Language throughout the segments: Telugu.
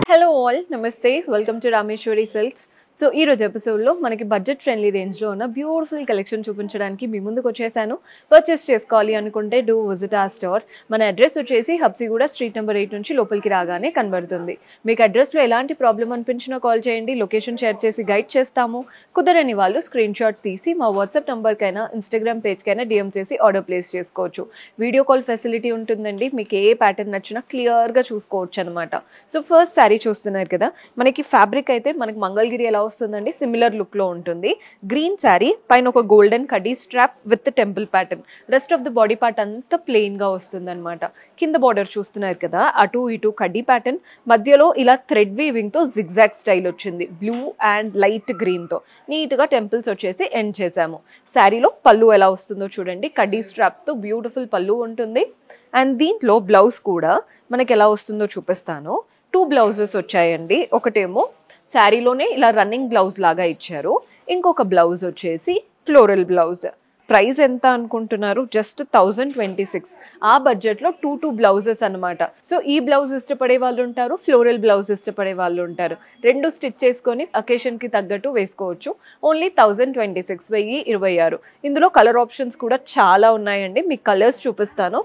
Hello all, Namaste, welcome to Rameshwari Silks. So ఈ రోజు ఎపిసోడ్లో మనకి బడ్జెట్ ఫ్రెండ్లీ రేంజ్లో ఉన్న బ్యూటిఫుల్ కలెక్షన్ చూపించడానికి మీ ముందుకు వచ్చేసాను. పర్చేస్ చేసుకోవాలి అనుకుంటే డూ విజిట్ ఆ స్టోర్. మన అడ్రస్ వచ్చేసి హబ్సిగూడ స్ట్రీట్ నెంబర్ 8 నుంచి లోపలికి రాగానే కనబడుతుంది. మీకు అడ్రస్లో ఎలాంటి ప్రాబ్లం అనిపించినా కాల్ చేయండి, లొకేషన్ షేర్ చేసి గైడ్ చేస్తాము. కుదరని వాళ్ళు స్క్రీన్ షాట్ తీసి మా వాట్సాప్ నెంబర్కైనా ఇన్స్టాగ్రామ్ పేజ్కైనా డిఎం చేసి ఆర్డర్ ప్లేస్ చేసుకోవచ్చు. వీడియో కాల్ ఫెసిలిటీ ఉంటుందండి. మీకు ఏ ప్యాటర్న్ నచ్చినా క్లియర్గా చూసుకోవచ్చు అనమాట. సో ఫస్ట్ శారీ చూస్తున్నారు కదా, మనకి ఫ్యాబ్రిక్ అయితే మనకి మంగళగిరి ఎలా వస్తుందండి, సిమిలర్ లుక్ లో ఉంటుంది. గ్రీన్ శారీ పైన ఒక గోల్డెన్ కడ్డీ strap with temple pattern. Rest of the body part అంతా ప్లెయిన్ గా వస్తుంది అనమాట. కింద బార్డర్ చూస్తున్నారు కదా, అటు ఇటు కడ్డీ ప్యాటర్న్, మధ్యలో ఇలా థ్రెడ్ వీవింగ్ తో జిగ్జాగ్ స్టైల్ వచ్చింది. బ్లూ అండ్ లైట్ గ్రీన్ తో నీట్ గా టెంపుల్స్ వచ్చేసి ఎండ్ చేసాము. శారీలో పళ్ళు ఎలా వస్తుందో చూడండి, కడ్డీ స్ట్రాప్స్ తో బ్యూటిఫుల్ పళ్ళు ఉంటుంది. అండ్ దీంట్లో బ్లౌజ్ కూడా మనకి ఎలా వస్తుందో చూపిస్తాను. 2 బ్లౌజెస్ వచ్చాయండి. ఒకటేమో శారీలోనే ఇలా రన్నింగ్ బ్లౌజ్ లాగా ఇచ్చారు, ఇంకొక బ్లౌజ్ వచ్చేసి ఫ్లోరల్ బ్లౌజ్. ప్రైస్ ఎంత అనుకుంటున్నారు? జస్ట్ 1026. ఆ బడ్జెట్లో 2 బ్లౌజెస్ అనమాట. సో ఈ బ్లౌజ్ ఇష్టపడే వాళ్ళు ఉంటారు, ఫ్లోరల్ బ్లౌజ్ ఇష్టపడే వాళ్ళు ఉంటారు. 2 స్టిచ్ చేసుకొని అకేషన్కి తగ్గట్టు వేసుకోవచ్చు. ఓన్లీ 1026, 1026. ఇందులో కలర్ ఆప్షన్స్ కూడా చాలా ఉన్నాయండి. మీకు కలర్స్ చూపిస్తాను.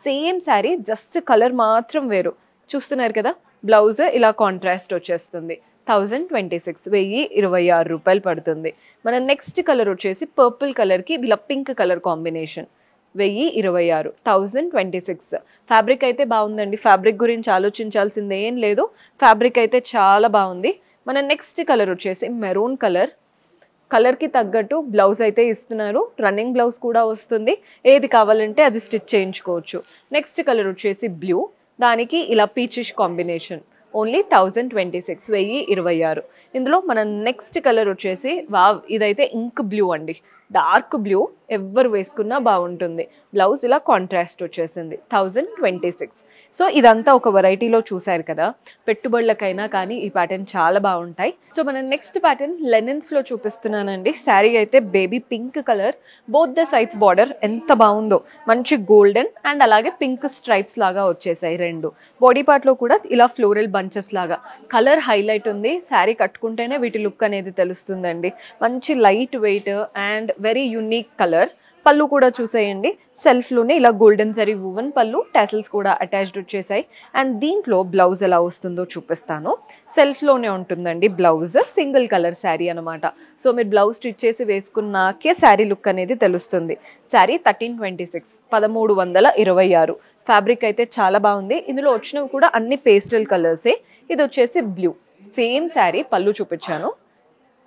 సేమ్ శారీ, జస్ట్ కలర్ మాత్రం వేరు. చూస్తున్నారు కదా, బ్లౌజ్ ఇలా కాంట్రాస్ట్ వచ్చేస్తుంది. 1026, 1026 రూపాయలు పడుతుంది. మన నెక్స్ట్ కలర్ వచ్చేసి పర్పుల్ కలర్కి ఇలా పింక్ కలర్ కాంబినేషన్. 1026, 1026. ఫ్యాబ్రిక్ అయితే బాగుందండి. ఫ్యాబ్రిక్ గురించి ఆలోచించాల్సింది ఏం లేదు. ఫ్యాబ్రిక్ అయితే చాలా బాగుంది. మన నెక్స్ట్ కలర్ వచ్చేసి మెరూన్ కలర్. కలర్కి తగ్గట్టు బ్లౌజ్ అయితే ఇస్తున్నారు. రన్నింగ్ బ్లౌజ్ కూడా వస్తుంది. ఏది కావాలంటే అది స్టిచ్ చేయించుకోవచ్చు. నెక్స్ట్ కలర్ వచ్చేసి బ్లూ, దానికి ఇలా పీచిష్ కాంబినేషన్. ఓన్లీ 1026, 1026. ఇందులో మన నెక్స్ట్ కలర్ వచ్చేసి వావ్, ఇదైతే ఇంక్ బ్లూ అండి, డార్క్ బ్లూ. ఎవరు వేసుకున్నా బాగుంటుంది. బ్లౌజ్ ఇలా కాంట్రాస్ట్ వచ్చేసింది. 1026. సో ఇదంతా ఒక వెరైటీలో చూసారు కదా, పెట్టుబడులకైనా కానీ ఈ ప్యాటర్న్ చాలా బాగుంటాయి. సో మన నెక్స్ట్ ప్యాటర్న్ లెనిన్స్లో చూపిస్తున్నానండి. శారీ అయితే baby pink colour, both the sides border ఎంత బాగుందో, మంచి గోల్డెన్ అండ్ అలాగే పింక్ స్ట్రైప్స్ లాగా వచ్చేసాయి 2. బాడీ పార్ట్లో కూడా ఇలా ఫ్లోరల్ బంచెస్ లాగా కలర్ హైలైట్ ఉంది. శారీ కట్టుకుంటేనే వీటి లుక్ అనేది తెలుస్తుందండి. మంచి light weight and very unique colour. పళ్ళు కూడా చూసేయండి, సెల్ఫ్లోనే ఇలా గోల్డెన్ జరీ వూవెన్ పళ్ళు, టాసిల్స్ కూడా అటాచ్డ్ వచ్చేసాయి. అండ్ దీంట్లో బ్లౌజ్ ఎలా వస్తుందో చూపిస్తాను. సెల్ఫ్లోనే ఉంటుందండి బ్లౌజ్, సింగిల్ కలర్ శారీ అనమాట. సో మీరు బ్లౌజ్ స్టిచ్ చేసి వేసుకున్నాకే శారీ లుక్ అనేది తెలుస్తుంది. శారీ 1326, 1326. ఫ్యాబ్రిక్ అయితే చాలా బాగుంది. ఇందులో వచ్చినవి కూడా అన్ని పేస్టల్ కలర్సే. ఇది వచ్చేసి బ్లూ. సేమ్ శారీ, పళ్ళు చూపించాను.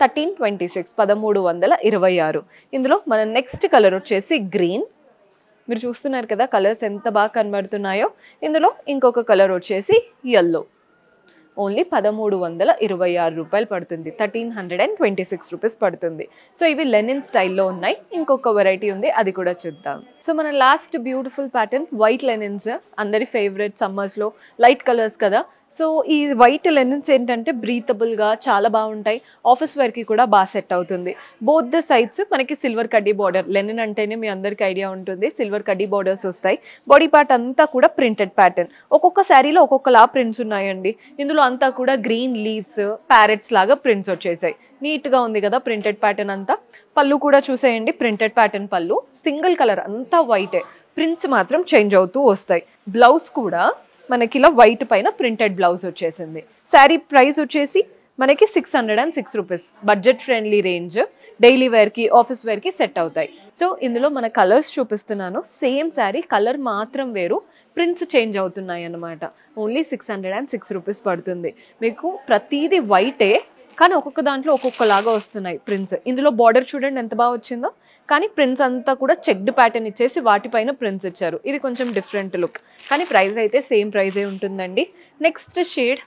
1326, 1326. ఇందులో మన నెక్స్ట్ కలర్ వచ్చేసి గ్రీన్. మీరు చూస్తున్నారు కదా కలర్స్ ఎంత బాగా కనబడుతున్నాయో. ఇందులో ఇంకొక కలర్ వచ్చేసి ఎల్లో. ఓన్లీ 1326 రూపాయలు పడుతుంది. 1326 రూపీస్ పడుతుంది. సో ఇవి లెనిన్ స్టైల్లో ఉన్నాయి. ఇంకొక వెరైటీ ఉంది, అది కూడా చూద్దాం. సో మన last beautiful pattern white linens, అందరి ఫేవరెట్ సమ్మర్స్లో లైట్ కలర్స్ కదా. సో ఈ వైట్ లెనిన్స్ ఏంటంటే బ్రీతబుల్గా చాలా బాగుంటాయి. ఆఫీస్ వేర్కి కూడా బాగా సెట్ అవుతుంది. బోత్ ద సైడ్స్ మనకి సిల్వర్ కడ్డీ బార్డర్. లెనిన్ అంటేనే మీ అందరికి ఐడియా ఉంటుంది, సిల్వర్ కడ్డీ బార్డర్స్ వస్తాయి. బాడీ పార్ట్ అంతా కూడా ప్రింటెడ్ ప్యాటర్న్. ఒక్కొక్క శారీలో ఒక్కొక్కలా ప్రింట్స్ ఉన్నాయండి. ఇందులో అంతా కూడా గ్రీన్ లీవ్స్, ప్యారెట్స్ లాగా ప్రింట్స్ వచ్చేసాయి. నీట్గా ఉంది కదా ప్రింటెడ్ ప్యాటర్న్ అంతా. పళ్ళు కూడా చూసేయండి, ప్రింటెడ్ ప్యాటర్న్ పళ్ళు. సింగిల్ కలర్, అంతా వైటే. ప్రింట్స్ మాత్రం చేంజ్ అవుతూ వస్తాయి. బ్లౌజ్ కూడా మనకి ఇలా వైట్ పైన ప్రింటెడ్ బ్లౌజ్ వచ్చేసింది. శారీ ప్రైస్ వచ్చేసి మనకి 606 rupees. Budget friendly range, daily వేర్కి, ఆఫీస్ వేర్కి సెట్ అవుతాయి. సో ఇందులో మన కలర్స్ చూపిస్తున్నాను. సేమ్ శారీ, కలర్ మాత్రం వేరు, ప్రింట్స్ చేంజ్ అవుతున్నాయి అన్నమాట. ఓన్లీ 606 రూపీస్ పడుతుంది. మీకు ప్రతిదీ వైటే, కానీ ఒక్కొక్క దాంట్లో ఒక్కొక్కలాగా వస్తున్నాయి ప్రింట్స్. ఇందులో బార్డర్ చూడండి ఎంత బాగా వచ్చిందో, కానీ ప్రింట్స్ అంతా కూడా చెక్డ్ ప్యాటర్న్ ఇచ్చేసి వాటిపైన ప్రింట్స్ ఇచ్చారు. ఇది కొంచెం డిఫరెంట్ లుక్, కానీ ప్రైస్ అయితే సేమ్ ప్రైజే ఉంటుందండి. నెక్స్ట్ షేడ్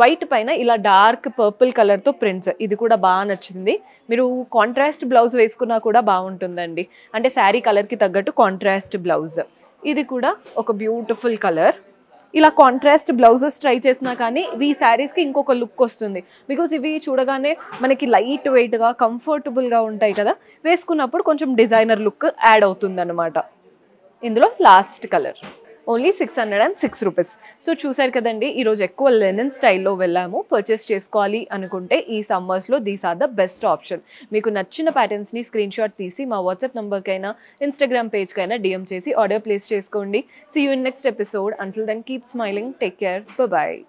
వైట్ పైన ఇలా డార్క్ పర్పుల్ కలర్తో ప్రింట్స్, ఇది కూడా బాగా నచ్చింది. మీరు కాంట్రాస్ట్ బ్లౌజ్ వేసుకున్నా కూడా బాగుంటుందండి. అంటే శారీ కలర్కి తగ్గట్టు కాంట్రాస్ట్ బ్లౌజ్. ఇది కూడా ఒక బ్యూటిఫుల్ కలర్. ఇలా కాంట్రాస్ట్ బ్లౌజెస్ ట్రై చేసినా కానీ ఈ శారీస్కి ఇంకొక లుక్ వస్తుంది. బికాజ్ ఇవి చూడగానే మనకి లైట్ వెయిట్గా కంఫర్టబుల్గా ఉంటాయి కదా, వేసుకున్నప్పుడు కొంచెం డిజైనర్ లుక్ యాడ్ అవుతుంది అనమాట. ఇందులో last colour only 606 rupees. So చూసారు కదండి, ఈరోజు ఎక్కువ లెనిన్ స్టైల్లో వెళ్ళాము. పర్చేస్ చేసుకోవాలి అనుకుంటే ఈ సమ్మర్స్లో these are the best option. మీకు నచ్చిన ప్యాటర్న్స్ని స్క్రీన్ షాట్ తీసి మా వాట్సాప్ నంబర్కైనా ఇన్స్టాగ్రామ్ పేజ్కైనా డిఎం చేసి ఆర్డర్ ప్లేస్ చేసుకోండి. See you in next episode. Until then keep smiling, take care, bye.